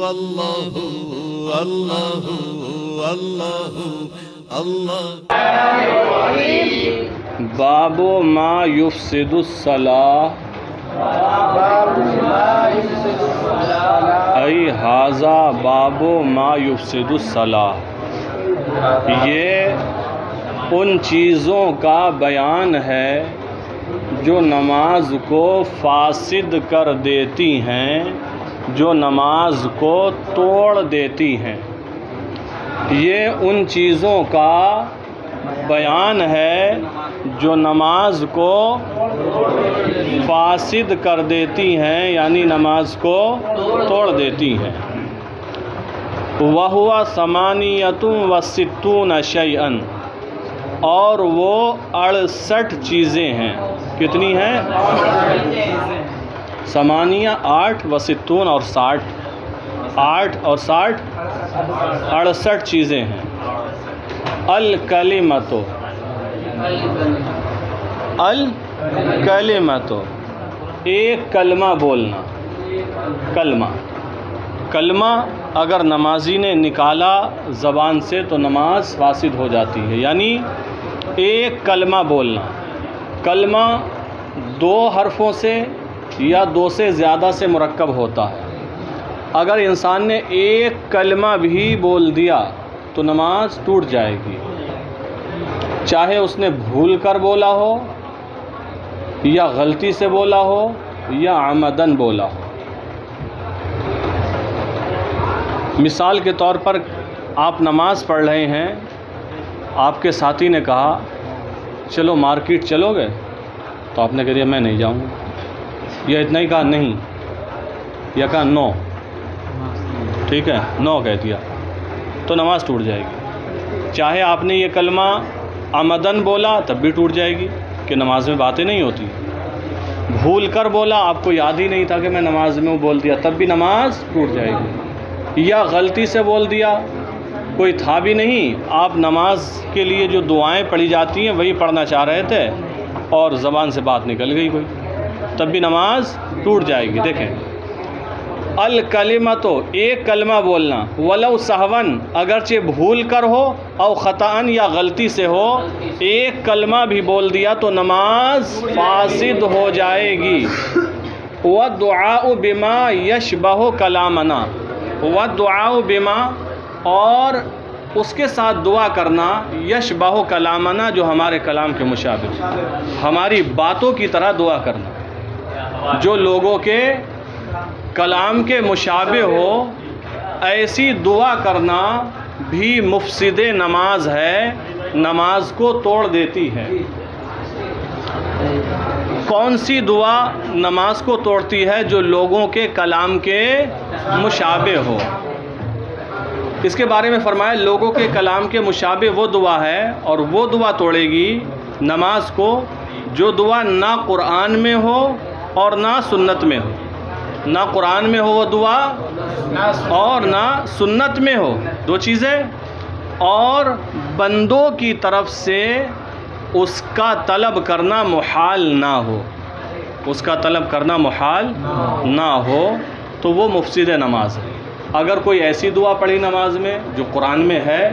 اللہ اللہ اللہ اللہ۔ باب ما یفسد الصلاۃ ای ھذا باب ما یفسد الصلاۃ، یہ ان چیزوں کا بیان ہے جو نماز کو فاسد کر دیتی ہیں، جو نماز کو توڑ دیتی ہیں۔ یہ ان چیزوں کا بیان ہے جو نماز کو فاسد کر دیتی ہیں، یعنی نماز کو توڑ دیتی ہیں۔ وَهُوَ ثَمَانِيَةٌ وَسِتُّونَ شَيْئًا، اور وہ 68 چیزیں ہیں۔ کتنی ہیں؟ 8 8 و60 اور 60، 8 اور 60 68 چیزیں ہیں۔ الکلمۃ، الکلمۃ ایک کلمہ بولنا۔ کلمہ اگر نمازی نے نکالا زبان سے تو نماز فاسد ہو جاتی ہے، یعنی ایک کلمہ بولنا۔ کلمہ 2 حرفوں سے یا 2 سے زیادہ سے مرکب ہوتا ہے۔ اگر انسان نے ایک کلمہ بھی بول دیا تو نماز ٹوٹ جائے گی، چاہے اس نے بھول کر بولا ہو یا غلطی سے بولا ہو یا عمدن بولا ہو۔ مثال کے طور پر آپ نماز پڑھ رہے ہیں، آپ کے ساتھی نے کہا چلو مارکیٹ چلو گے، تو آپ نے کہہ دیا میں نہیں جاؤں گا، یا اتنا ہی کہا نہیں، یا کہا نو، ٹھیک ہے نو کہہ دیا، تو نماز ٹوٹ جائے گی۔ چاہے آپ نے یہ کلمہ عمدن بولا تب بھی ٹوٹ جائے گی، کہ نماز میں باتیں نہیں ہوتی۔ بھول کر بولا، آپ کو یاد ہی نہیں تھا کہ میں نماز میں بول دیا، تب بھی نماز ٹوٹ جائے گی۔ یا غلطی سے بول دیا، کوئی تھا بھی نہیں، آپ نماز کے لیے جو دعائیں پڑھی جاتی ہیں وہی پڑھنا چاہ رہے تھے اور زبان سے بات نکل گئی کوئی، تب بھی نماز ٹوٹ جائے گی۔ دیکھیں الکلمۃ ایک کلمہ بولنا، ولو سہون اگرچہ بھول کر ہو، او خطأً یا غلطی سے ہو، ایک کلمہ بھی بول دیا تو نماز فاسد ہو جائے گی۔ والدعاء بما یشبہ کلامنا، والدعاء بما اور اس کے ساتھ دعا کرنا، یشبہ کلامنا جو ہمارے کلام کے مشابہ، ہماری باتوں کی طرح دعا کرنا، جو لوگوں کے کلام کے مشابہ ہو، ایسی دعا کرنا بھی مفسد نماز ہے، نماز کو توڑ دیتی ہے۔ کون سی دعا نماز کو توڑتی ہے؟ جو لوگوں کے کلام کے مشابہ ہو۔ اس کے بارے میں فرمایا لوگوں کے کلام کے مشابہ وہ دعا ہے، اور وہ دعا توڑے گی نماز کو جو دعا نہ قرآن میں ہو اور نہ سنت میں ہو۔ نہ قرآن میں ہو وہ دعا اور نہ سنت میں ہو، 2 چیزیں، اور بندوں کی طرف سے اس کا طلب کرنا محال نہ ہو، اس کا طلب کرنا محال نہ ہو، تو وہ مفسد نماز ہے۔ اگر کوئی ایسی دعا پڑھی نماز میں جو قرآن میں ہے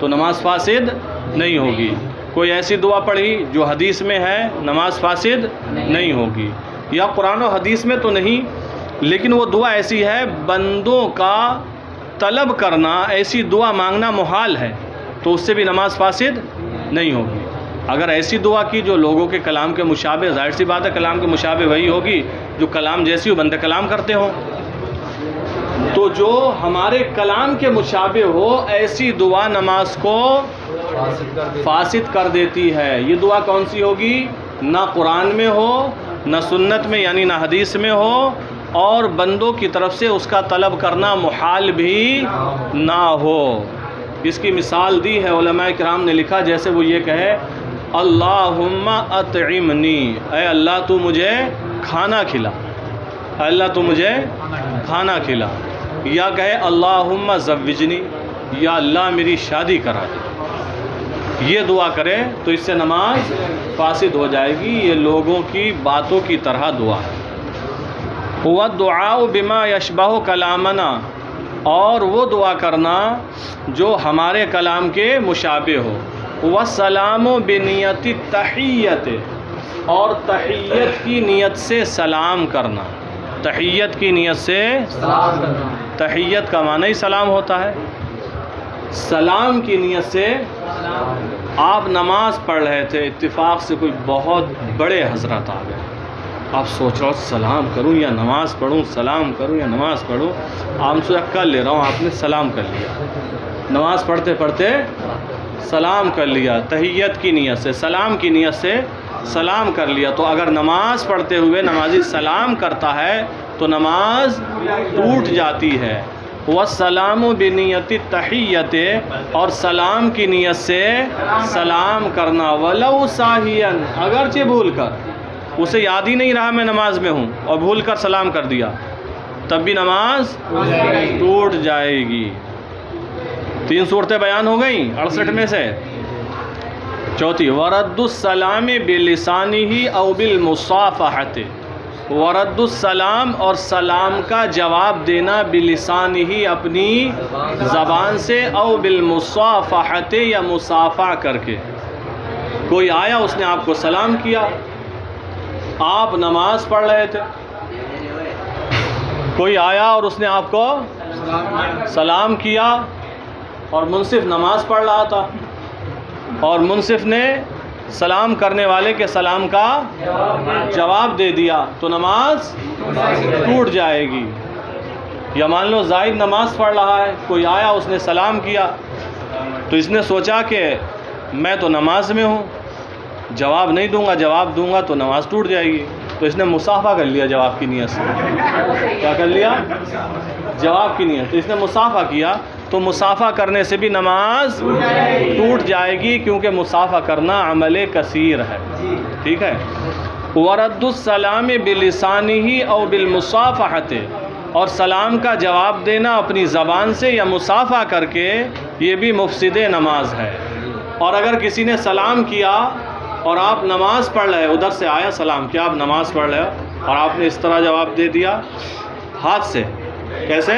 تو نماز فاسد نہیں ہوگی، کوئی ایسی دعا پڑھی جو حدیث میں ہے نماز فاسد نہیں ہوگی، یا قرآن و حدیث میں تو نہیں لیکن وہ دعا ایسی ہے بندوں کا طلب کرنا، ایسی دعا مانگنا محال ہے، تو اس سے بھی نماز فاسد نہیں ہوگی۔ اگر ایسی دعا کی جو لوگوں کے کلام کے مشابہ، ظاہر سی بات ہے کلام کے مشابہ وہی ہوگی جو کلام جیسی ہو، بندے کلام کرتے ہوں، تو جو ہمارے کلام کے مشابہ ہو ایسی دعا نماز کو فاسد کر دیتی ہے۔ یہ دعا کون سی ہوگی؟ نہ قرآن میں ہو، نہ سنت میں یعنی نہ حدیث میں ہو، اور بندوں کی طرف سے اس کا طلب کرنا محال بھی نہ ہو۔ اس کی مثال دی ہے علماء کرام نے، لکھا جیسے وہ یہ کہے اللہم اطعمنی، اے اللہ تو مجھے کھانا کھلا، اے اللہ تو مجھے کھانا کھلا، یا کہے اللہم زوجنی، یا اللہ میری شادی کرا دے۔ یہ دعا کرے تو اس سے نماز فاسد ہو جائے گی، یہ لوگوں کی باتوں کی طرح دعا ہے۔ والدعاء بما یشبہ کلامنا، اور وہ دعا کرنا جو ہمارے کلام کے مشابہ ہو. والسلام بنیت التحیت، اور تحیت کی نیت سے سلام کرنا. تحیت کی نیت سے سلام کرنا. تحیت کا معنی ہی سلام ہوتا ہے. سلام کی نیت سے آپ نماز پڑھ رہے تھے، اتفاق سے کوئی بہت بڑے حضرت آ گئے. آپ سوچ رہے ہو سلام کروں یا نماز پڑھوں، سلام کروں یا نماز پڑھوں. آپ سے کر لے رہا ہوں، آپ نے سلام کر لیا. نماز پڑھتے پڑھتے سلام کر لیا، تحیت کی نیت سے، سلام کی نیت سے سلام کر لیا. تو اگر نماز پڑھتے ہوئے نمازی سلام کرتا ہے تو نماز ٹوٹ جاتی ہے. والسلام بنیت التحیت، اور سلام کی نیت سے سلام کرنا. ولو ساہیا، اگرچہ بھول کر، اسے یاد ہی نہیں رہا میں نماز میں ہوں اور بھول کر سلام کر دیا، تب بھی نماز ٹوٹ جائے گی. 3 صورتیں بیان ہو گئیں 68 میں سے. چوتھی، ورد السلام بلسانہ او بالمصافحۃ. ورد السلام، اور سلام کا جواب دینا، بلسانہ اپنی زبان سے، او بالمصافحۃ یا مصافحہ کر کے. کوئی آیا، اس نے آپ کو سلام کیا، آپ نماز پڑھ رہے تھے، کوئی آیا اور اس نے آپ کو سلام کیا، اور منصف نماز پڑھ رہا تھا، اور منصف نے سلام کرنے والے کے سلام کا جواب دے دیا، تو نماز ٹوٹ جائے گی. یا مان لو زائد نماز پڑھ رہا ہے، کوئی آیا، اس نے سلام کیا، تو اس نے سوچا کہ میں تو نماز میں ہوں، جواب نہیں دوں گا، جواب دوں گا تو نماز ٹوٹ جائے گی. تو اس نے مصافحہ کر لیا جواب کی نیت سے. کیا کر لیا؟ جواب کی نیت. تو اس نے مصافحہ کیا، تو مصافحہ کرنے سے بھی نماز ٹوٹ جائے گی، کیونکہ مصافحہ کرنا عمل کثیر ہے. ٹھیک ہے. ورد السلام بلسانہ او بالمصافحۃ، اور سلام کا جواب دینا اپنی زبان سے یا مصافحہ کر کے، یہ بھی مفسد نماز ہے. اور اگر کسی نے سلام کیا اور آپ نماز پڑھ رہے، ادھر سے آیا سلام کیا، آپ نماز پڑھ رہے ہو اور آپ نے اس طرح جواب دے دیا ہاتھ سے. کیسے؟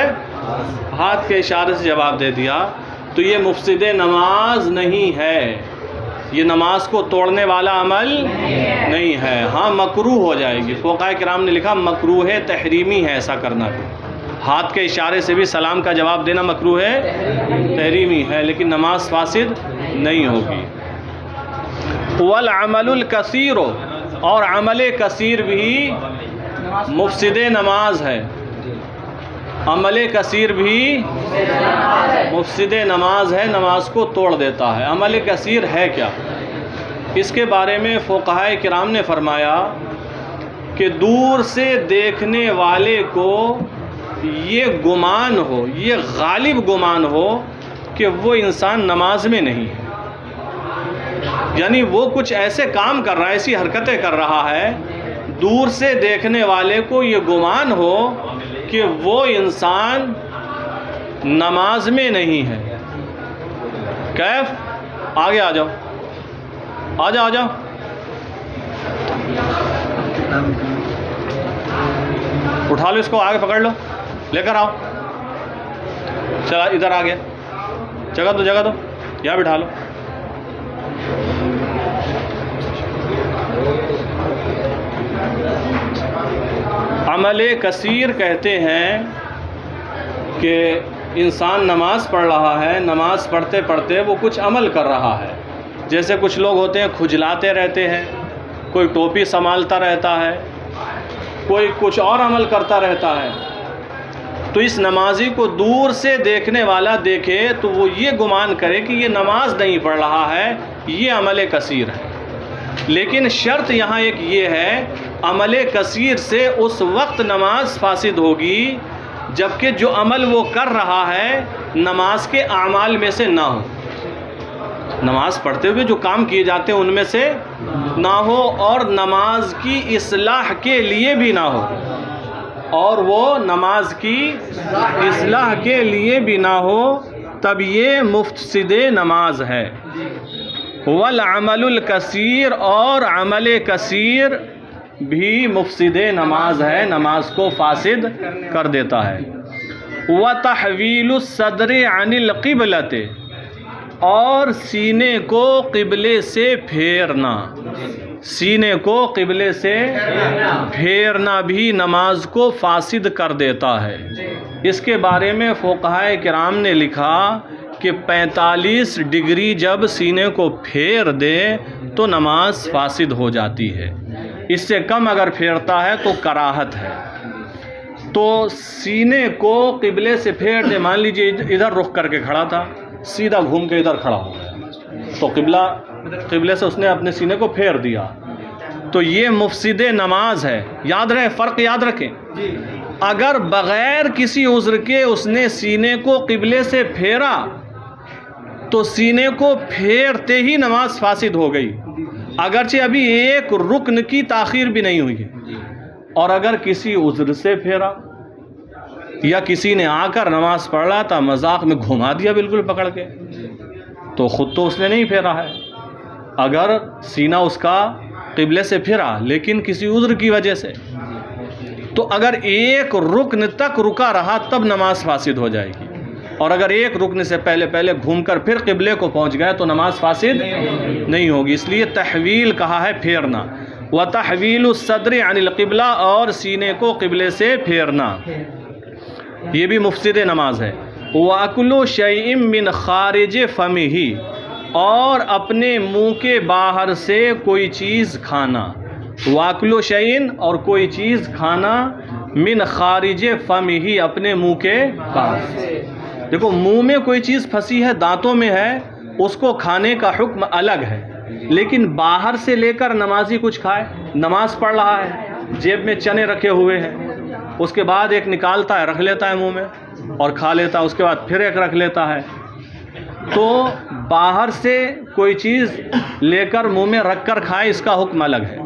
ہاتھ کے اشارے سے جواب دے دیا، تو یہ مفسد نماز نہیں ہے، یہ نماز کو توڑنے والا عمل نہیں ہے. ہاں مکروہ ہو جائے گی. فقہاء کرام نے لکھا مکروہ تحریمی ہے ایسا کرنا بھی. ہاتھ کے اشارے سے بھی سلام کا جواب دینا مکروہ تحریمی ہے، لیکن نماز فاسد نہیں ہوگی. والعمل الکثیر، اور عمل کثیر بھی مفسد نماز ہے. عمل کثیر بھی مفسد نماز ہے، نماز کو توڑ دیتا ہے. عمل کثیر ہے کیا؟ اس کے بارے میں فقہاء کرام نے فرمایا کہ دور سے دیکھنے والے کو یہ گمان ہو، یہ غالب گمان ہو کہ وہ انسان نماز میں نہیں ہے. یعنی وہ کچھ ایسے کام کر رہا ہے، ایسی حرکتیں کر رہا ہے، دور سے دیکھنے والے کو یہ گمان ہو کہ وہ انسان نماز میں نہیں ہے. کیف؟ آگے آ جاؤ، آ جاؤ، آ جاؤ. اٹھا لو اس کو، آگے پکڑ لو، لے کر آؤ. چلا ادھر آ گیا، جگہ دو، جگہ دو، یہاں بٹھا لو. عمل کثیر کہتے ہیں کہ انسان نماز پڑھ رہا ہے، نماز پڑھتے پڑھتے وہ کچھ عمل کر رہا ہے. جیسے کچھ لوگ ہوتے ہیں کھجلاتے رہتے ہیں، کوئی ٹوپی سنبھالتا رہتا ہے، کوئی کچھ اور عمل کرتا رہتا ہے. تو اس نمازی کو دور سے دیکھنے والا دیکھے تو وہ یہ گمان کرے کہ یہ نماز نہیں پڑھ رہا ہے، یہ عمل کثیر ہے. لیکن شرط یہاں ایک یہ ہے، عمل کثیر سے اس وقت نماز فاسد ہوگی جبکہ جو عمل وہ کر رہا ہے نماز کے اعمال میں سے نہ ہو. نماز پڑھتے ہوئے جو کام کیے جاتے ہیں ان میں سے نہ ہو، اور نماز کی اصلاح کے لیے بھی نہ ہو، اور وہ نماز کی اصلاح کے لیے بھی نہ ہو، تب یہ مفسد نماز ہے. والعمل الکثیر، اور عمل کثیر بھی مفسد نماز ہے، نماز کو فاسد کر دیتا ہے. وتحویل الصدر عن القبلۃ، اور سینے کو قبلے سے پھیرنا، سینے کو قبلے سے پھیرنا بھی نماز کو فاسد کر دیتا ہے۔ اس کے بارے میں فقہائے کرام نے لکھا کہ 45 ڈگری جب سینے کو پھیر دے تو نماز فاسد ہو جاتی ہے، اس سے کم اگر پھیرتا ہے تو کراہت ہے۔ تو سینے کو قبلے سے پھیر دے، مان لیجئے ادھر رخ کر کے کھڑا تھا، سیدھا گھوم کے ادھر کھڑا ہو گیا تو قبلے سے اس نے اپنے سینے کو پھیر دیا، تو یہ مفسد نماز ہے۔ یاد رہے، فرق یاد رکھیں، اگر بغیر کسی عذر کے اس نے سینے کو قبلے سے پھیرا تو سینے کو پھیرتے ہی نماز فاسد ہو گئی، اگرچہ ابھی ایک رکن کی تاخیر بھی نہیں ہوئی ہے۔ اور اگر کسی عذر سے پھیرا یا کسی نے آ کر نماز پڑھ رہا تھا مذاق میں گھما دیا بالکل پکڑ کے، تو خود تو اس نے نہیں پھیرا ہے۔ اگر سینہ اس کا قبلے سے پھرا لیکن کسی عذر کی وجہ سے، تو اگر ایک رکن تک رکا رہا تب نماز فاسد ہو جائے گی، اور اگر ایک رکن سے پہلے گھوم کر پھر قبلے کو پہنچ گئے تو نماز فاسد نہیں ہوگی۔ اس لیے تحویل کہا ہے، پھیرنا۔ وتحویل الصدر عن القبلہ، اور سینے کو قبلے سے پھیرنا، یہ بھی مفسد نماز ہے۔ وَأَكْلُ شَيْءٍ مِّنْ خَارِجِ فَمِهِ، اور اپنے منہ کے باہر سے کوئی چیز کھانا۔ وَأَكْلُ شَيْءٍ، اور کوئی چیز کھانا، مِّنْ خَارِجِ فَمِهِ، اپنے منہ کے باہر سے۔ دیکھو، منہ میں کوئی چیز پھنسی ہے، دانتوں میں ہے، اس کو کھانے کا حکم الگ ہے، لیکن باہر سے لے کر نمازی کچھ کھائے، نماز پڑھ رہا ہے، جیب میں چنے رکھے ہوئے ہیں، اس کے بعد ایک نکالتا ہے، رکھ لیتا ہے منہ میں اور کھا لیتا ہے، اس کے بعد پھر ایک رکھ لیتا ہے، تو باہر سے کوئی چیز لے کر منہ میں رکھ کر کھائے، اس کا حکم الگ ہے۔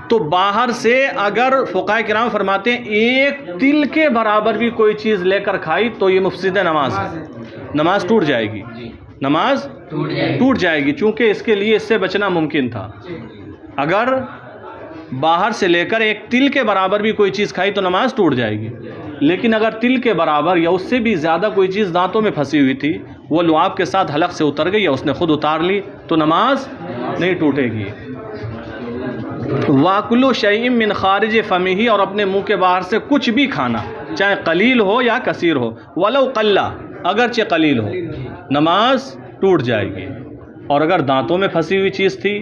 تو باہر سے اگر فقہائے کرام فرماتے ہیں ایک تل کے برابر بھی کوئی چیز لے کر کھائی تو یہ مفسد نماز ہے، نماز ٹوٹ جائے گی، نماز ٹوٹ جائے گی، چونکہ اس کے لیے اس سے بچنا ممکن تھا۔ اگر باہر سے لے کر ایک تل کے برابر بھی کوئی چیز کھائی تو نماز ٹوٹ جائے گی، لیکن اگر تل کے برابر یا اس سے بھی زیادہ کوئی چیز دانتوں میں پھنسی ہوئی تھی، وہ لعاب کے ساتھ حلق سے اتر گئی یا اس نے خود اتار لی تو نماز نہیں ٹوٹے گی۔ وَأَكْلُ شَيْءٍ مِّنْ خَارِجِ فَمِهِ، اور اپنے منہ کے باہر سے کچھ بھی کھانا، چاہے قلیل ہو یا کثیر ہو، وَلَوْ قَلَّ، اگرچہ قلیل ہو، نماز ٹوٹ جائے گی۔ اور اگر دانتوں میں پھنسی ہوئی چیز تھی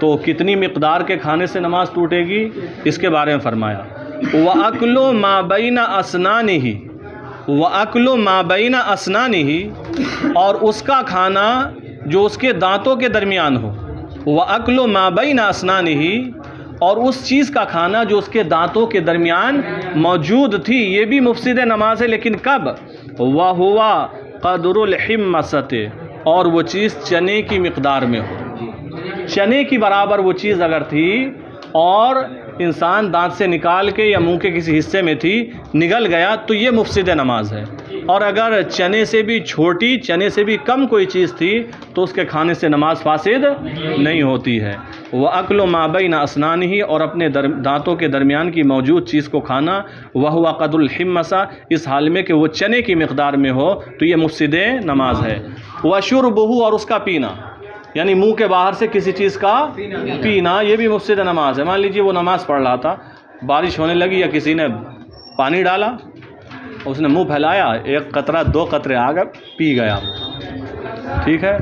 تو کتنی مقدار کے کھانے سے نماز ٹوٹے گی، اس کے بارے میں فرمایا وَأَكْلُ مَا بَيْنَ أَسْنَانِهِ، وَأَكْلُ مَا بَيْنَ أَسْنَانِهِ، اور اس کا کھانا جو اس کے دانتوں کے درمیان ہو، وَأَكْلُ مَا بَيْنَ أَسْنَانِهِ، اور اس چیز کا کھانا جو اس کے دانتوں کے درمیان موجود تھی، یہ بھی مفسد نماز ہے، لیکن کب؟ وَهُوَ قَدْرُ الْحِمَّةِ، اور وہ چیز چنے کی مقدار میں ہو، چنے کی برابر وہ چیز اگر تھی اور انسان دانت سے نکال کے یا منہ کے کسی حصے میں تھی، نگل گیا تو یہ مفسد نماز ہے۔ اور اگر چنے سے بھی چھوٹی، چنے سے بھی کم کوئی چیز تھی تو اس کے کھانے سے نماز فاسد نہیں ہوتی ہے۔ وَأَكْلُ مَا بَيْنَ أَسْنَانِهِ، اور اپنے دانتوں کے درمیان کی موجود چیز کو کھانا، وَهُوَ قَدْرُ الْحِمَّةِ، اس حال میں کہ وہ چنے کی مقدار میں ہو تو یہ مفسد نماز ہے۔ وَشُرْبُهُ، اور اس کا پینا، یعنی منہ کے باہر سے کسی چیز کا پینا، یہ بھی مفسد نماز ہے۔ مان لیجیے وہ نماز پڑھ رہا تھا، بارش ہونے لگی یا کسی نے پانی ڈالا، اس نے منہ پھیلایا، ایک قطرہ دو قطرے آ گئے، پی گیا، ٹھیک ہے؟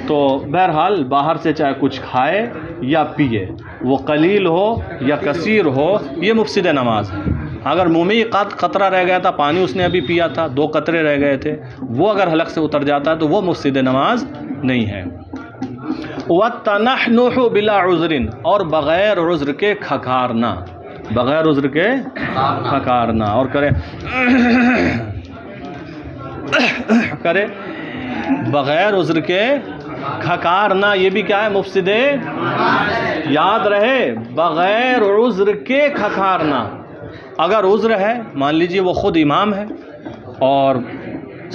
تو بہرحال باہر سے چاہے کچھ کھائے یا پیے، وہ قلیل ہو یا کثیر ہو، یہ مفسد نماز ہے۔ اگر منہ میں قطرہ رہ گیا تھا، پانی اس نے ابھی پیا تھا، 2 قطرے رہ گئے تھے، وہ اگر حلق سے اتر جاتا ہے تو وہ مفسد نماز نہیں ہے۔ وَالتَّنَحْنُحُ بِلَا عُذْرٍ، اور بغیر عذر کے کھکارنا، بغیر عذر کے کھکارنا، اور کرے بغیر عذر کے کھکارنا، یہ بھی کیا ہے؟ مفسد۔ یاد رہے، بغیر عذر کے کھکارنا۔ اگر عذر ہے، مان لیجئے وہ خود امام ہے اور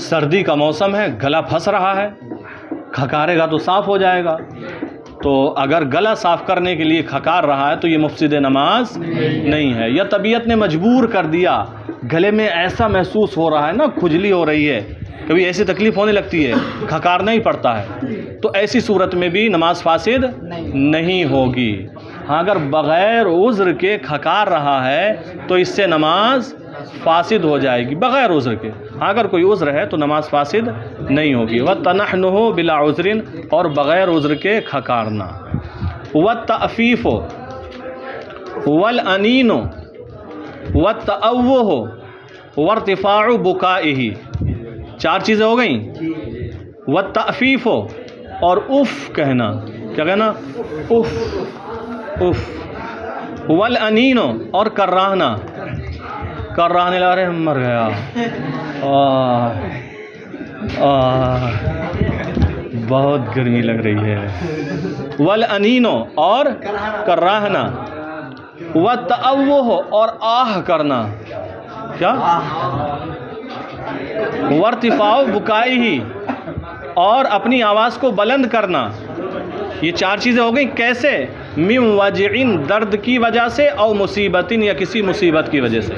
سردی کا موسم ہے، گلا پھنس رہا ہے، کھکارے گا تو صاف ہو جائے گا، تو اگر گلا صاف کرنے کے لیے کھکار رہا ہے تو یہ مفسد نماز نہیں ہے۔ یا طبیعت نے مجبور کر دیا گلے میں ایسا محسوس ہو رہا ہے نا، کھجلی ہو رہی ہے، کبھی ایسی تکلیف ہونے لگتی ہے، کھکارنا ہی پڑتا ہے، تو ایسی صورت میں بھی نماز فاسد نہیں ہوگی۔ ہاں اگر بغیر عذر کے کھکار رہا ہے تو اس سے نماز فاسد ہو جائے گی بغیر عذر کے۔ ہاں اگر کوئی عذر ہے تو نماز فاسد نہیں ہوگی۔ وَتَنَحْنُهُ بِلَا عُذْرٍ، اور بغیر عذر کے کھکارنا۔ وَالتَّأْفِيفُ وَالْأَنِينُ وَالتَّأَوُّهُ وَارْتِفَاعُ بُكَائِهِ، 4 چیزیں ہو گئیں۔ وَالتَّأْفِيفُ، اور اف کہنا، کیا کہنا؟ If if. والانین، اور کراہنا، کراہنے لگا رہے مر گیا، بہت گرمی لگ رہی ہے۔ والانین، اور کراہنا۔ والتأوہ، اور آہ کرنا، کیا؟ وارتفاع بکائہ، اور اپنی آواز کو بلند کرنا۔ یہ 4 چیزیں ہو گئیں۔ کیسے؟ من وجعن، درد کی وجہ سے، او مصیبتن، یا کسی مصیبت کی وجہ سے،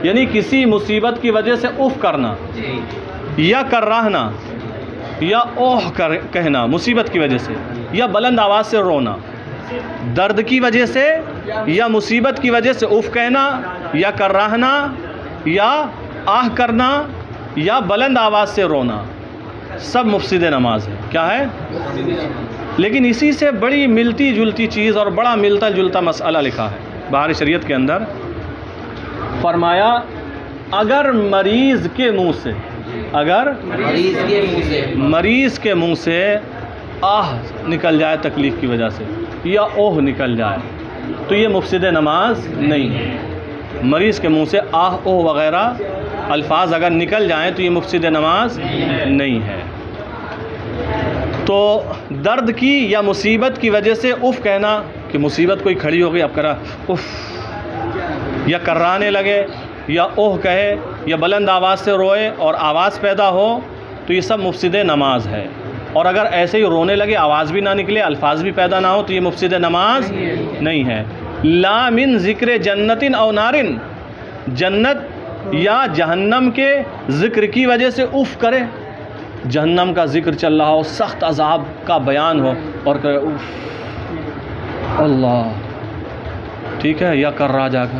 یعنی کسی مصیبت کی وجہ سے اف کرنا، یا کراہنا، یا اوہ کہنا مصیبت کی وجہ سے، یا بلند آواز سے رونا۔ درد کی وجہ سے یا مصیبت کی وجہ سے اف کہنا، یا کراہنا، یا آہ کرنا، یا بلند آواز سے رونا، سب مفسد نماز ہے۔ کیا ہے؟ لیکن اسی سے بڑی ملتی جلتی چیز اور بڑا ملتا جلتا مسئلہ لکھا ہے بہار شریعت کے اندر۔ فرمایا اگر مریض کے منہ سے، اگر مریض کے منہ سے آہ نکل جائے تکلیف کی وجہ سے، یا اوہ نکل جائے، تو یہ مفسد نماز نہیں ہے۔ مریض کے منہ سے آہ اوہ وغیرہ الفاظ اگر نکل جائیں تو یہ مفسد نماز نہیں ہے۔ تو درد کی یا مصیبت کی وجہ سے اف کہنا، کہ مصیبت کوئی کھڑی ہو گئی، اب کرا اف، یا کرانے لگے، یا اوہ کہے، یا بلند آواز سے روئے اور آواز پیدا ہو، تو یہ سب مفسد نماز ہے۔ اور اگر ایسے ہی رونے لگے، آواز بھی نہ نکلے، الفاظ بھی پیدا نہ ہو، تو یہ مفسد نماز نہیں ہے۔ لا من ذکر جنت او نارن، جنت یا جہنم کے ذکر کی وجہ سے اف کرے، جہنم کا ذکر چل رہا ہو، سخت عذاب کا بیان ہو، اور کہے اف اللہ، ٹھیک ہے، یا کر رہا جا کے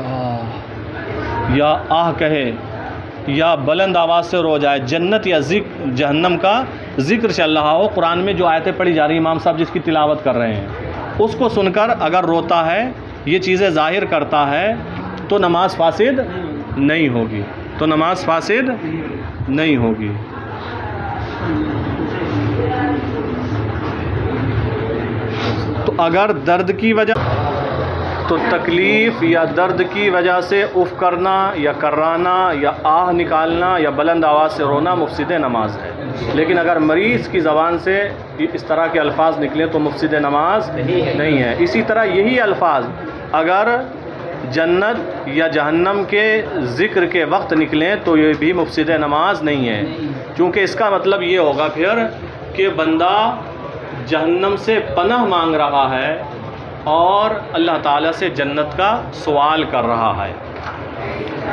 یا آہ کہے، یا بلند آواز سے رو جائے، جنت یا جہنم کا ذکر چل رہا ہو، قرآن میں جو آیتیں پڑھی جا رہی ہیں، امام صاحب جس کی تلاوت کر رہے ہیں، اس کو سن کر اگر روتا ہے، یہ چیزیں ظاہر کرتا ہے، تو نماز فاسد نہیں ہوگی، تو نماز فاسد نہیں ہوگی۔ تو اگر درد کی وجہ، تو تکلیف یا درد کی وجہ سے اف کرنا، یا کرانا، یا آہ نکالنا، یا بلند آواز سے رونا مفسد نماز ہے۔ لیکن اگر مریض کی زبان سے اس طرح کے الفاظ نکلیں تو مفسد نماز نہیں ہے۔ اسی طرح یہی الفاظ اگر جنت یا جہنم کے ذکر کے وقت نکلیں تو یہ بھی مفسد نماز نہیں ہے، چونکہ اس کا مطلب یہ ہوگا پھر کہ بندہ جہنم سے پناہ مانگ رہا ہے اور اللہ تعالیٰ سے جنت کا سوال کر رہا ہے۔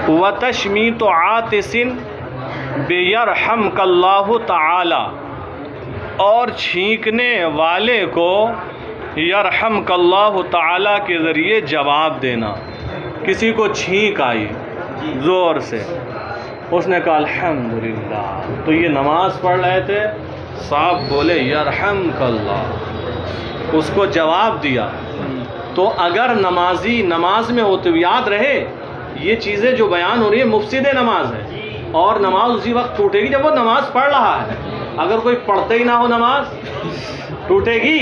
وَتَشْمِيتُ عَاطِسٍ بِيَرْحَمْكَ اللَّهُ تعالی، اور چھینکنے والے کو یرحمک اللہ تعالیٰ کے ذریعے جواب دینا۔ کسی کو چھینک آئی زور سے، اس نے کہا الحمدللہ، تو یہ نماز پڑھ رہے تھے، صاحب بولے یرحمک اللہ، اس کو جواب دیا۔ تو اگر نمازی نماز میں ہوتے ہوئے یاد رہے یہ چیزیں جو بیان ہو رہی ہیں مفسد نماز ہے، اور نماز اسی وقت ٹوٹے گی جب وہ نماز پڑھ رہا ہے۔ اگر کوئی پڑھتے ہی نہ ہو نماز ٹوٹے گی؟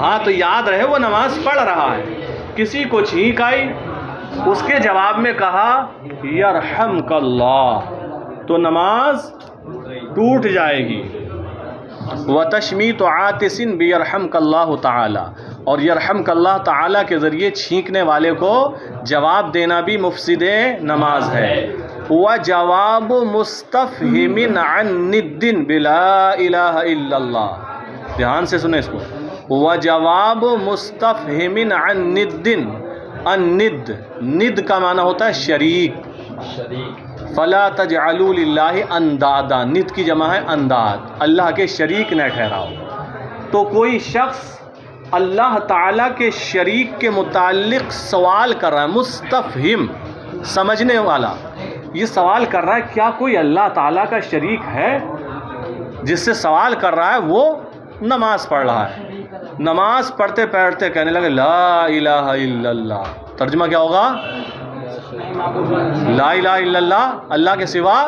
ہاں، تو یاد رہے وہ نماز پڑھ رہا ہے۔ کسی کو چھینک آئی، اس کے جواب میں کہا یرحمک اللہ، تو نماز ٹوٹ جائے گی۔ وَتَشْمِيتُ عَاطِسٍ بِيَرْحَمْكَ اللَّهُ تعالی، اور یرحمک اللہ تعالیٰ کے ذریعے چھینکنے والے کو جواب دینا بھی مفسد نماز ہے۔ وَجَوَابُ مُسْتَفْهِمٍ عَنْ نِدٍ بِلَا إِلَهَ إِلَّا اللَّهُ، دھیان سے سنیں اس کو۔ وَجَوَابُ مُسْتَفْهِمٍ عَنْ نِدٍ، الند، ند کا معنی ہوتا ہے شریک، فلا تجعلوا للہ اندادا، ند کی جمع ہے انداد، اللہ کے شریک نہ ٹھہراؤ۔ تو کوئی شخص اللہ تعالیٰ کے شریک کے متعلق سوال کر رہا ہے، مستفہم سمجھنے والا یہ سوال کر رہا ہے کیا کوئی اللہ تعالیٰ کا شریک ہے؟ جس سے سوال کر رہا ہے وہ نماز پڑھ رہا ہے، نماز پڑھتے پڑھتے کہنے لگے لا الہ الا اللہ، ترجمہ کیا ہوگا؟ لا الہ الا اللہ، اللہ کے سوا،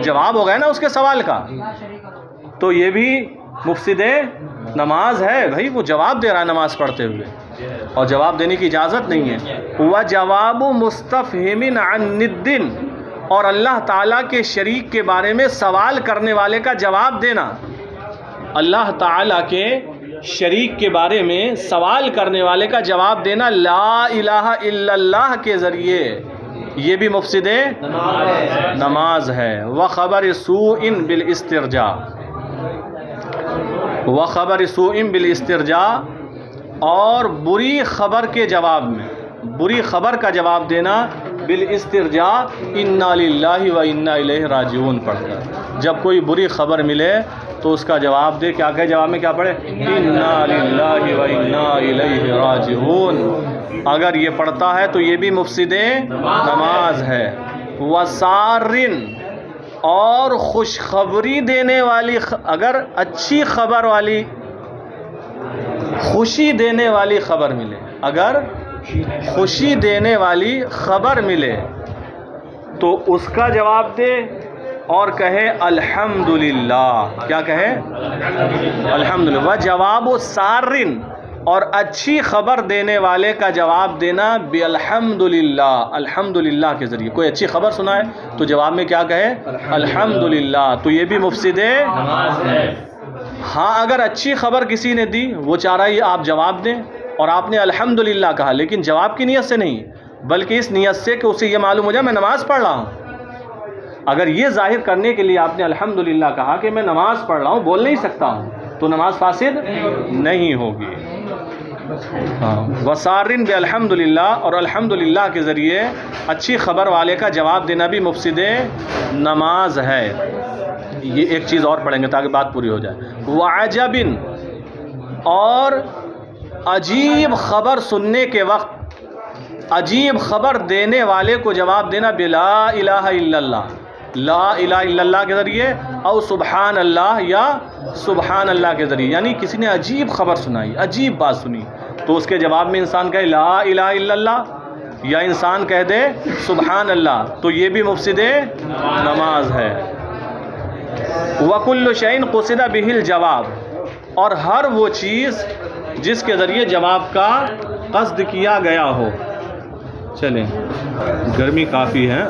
جواب ہو گیا نا اس کے سوال کا، تو یہ بھی مفسد نماز ہے بھائی، وہ جواب دے رہا ہے نماز پڑھتے ہوئے، اور جواب دینے کی اجازت نہیں ہے۔ وَجَوَابُ مُسْتَفْهِمٍ عَنْ نِدٍ، اور اللہ تعالیٰ کے شریک کے بارے میں سوال کرنے والے کا جواب دینا، اللہ تعالیٰ کے شریک کے بارے میں سوال کرنے والے کا جواب دینا لا الہ الا اللہ کے ذریعے، یہ بھی مفسد نماز ہے۔ وَخَبَرِ سُوءٍ بِالْإِسْتِرْجَاءِ، وَخَبَرِ سُوءٍ بِالْإِسْتِرْجَاءِ، اور بری خبر کے جواب میں، بری خبر کا جواب دینا بالاسترجاء، انا للہ و انا الیہ راجعون پڑھ کر، جب کوئی بری خبر ملے تو اس کا جواب دے، کیا کہے جواب میں، کیا پڑھے؟ انا للہ و انا الیہ راجعون۔ اگر یہ پڑھتا ہے تو یہ بھی مفسد نماز ہے۔ وسارن، اور خوشخبری دینے والی، اگر اچھی خبر والی، خوشی دینے والی خبر ملے، اگر خوشی دینے والی خبر ملے تو اس کا جواب دے اور کہے الحمدللہ، کیا کہے؟ الحمدللہ۔ وجواب سارن، اور اچھی خبر دینے والے کا جواب دینا بالحمدللہ، الحمدللہ کے ذریعے، کوئی اچھی خبر سنائے تو جواب میں کیا کہے؟ الحمدللہ، تو یہ بھی مفسد ہے۔ ہاں اگر اچھی خبر کسی نے دی، وہ چاہ رہا ہے آپ جواب دیں، اور آپ نے الحمدللہ کہا، لیکن جواب کی نیت سے نہیں، بلکہ اس نیت سے کہ اسے یہ معلوم ہو جائے میں نماز پڑھ رہا ہوں۔ اگر یہ ظاہر کرنے کے لیے آپ نے الحمدللہ کہا کہ میں نماز پڑھ رہا ہوں، بول نہیں سکتا ہوں، تو نماز فاسد نہیں ہوگی۔ وسارن بالحمدللہ، اور الحمدللہ کے ذریعے اچھی خبر والے کا جواب دینا بھی مفسد نماز ہے۔ یہ ایک چیز اور پڑھیں گے تاکہ بات پوری ہو جائے۔ وعجبن، اور عجیب خبر سننے کے وقت عجیب خبر دینے والے کو جواب دینا بلا الہ الا اللہ، لا الہ الا اللہ کے ذریعے، او سبحان اللہ، یا سبحان اللہ کے ذریعے، یعنی کسی نے عجیب خبر سنائی، عجیب بات سنی، تو اس کے جواب میں انسان کہے لا الہ الا اللہ، یا انسان کہہ دے سبحان اللہ، تو یہ بھی مفسد نماز ہے۔ وَكُلُّ شَيْءٍ قُصِدَ بِهِ الْجَوَابُ، اور ہر وہ چیز جس کے ذریعے جواب کا قصد کیا گیا ہو۔ چلیں، گرمی کافی ہے۔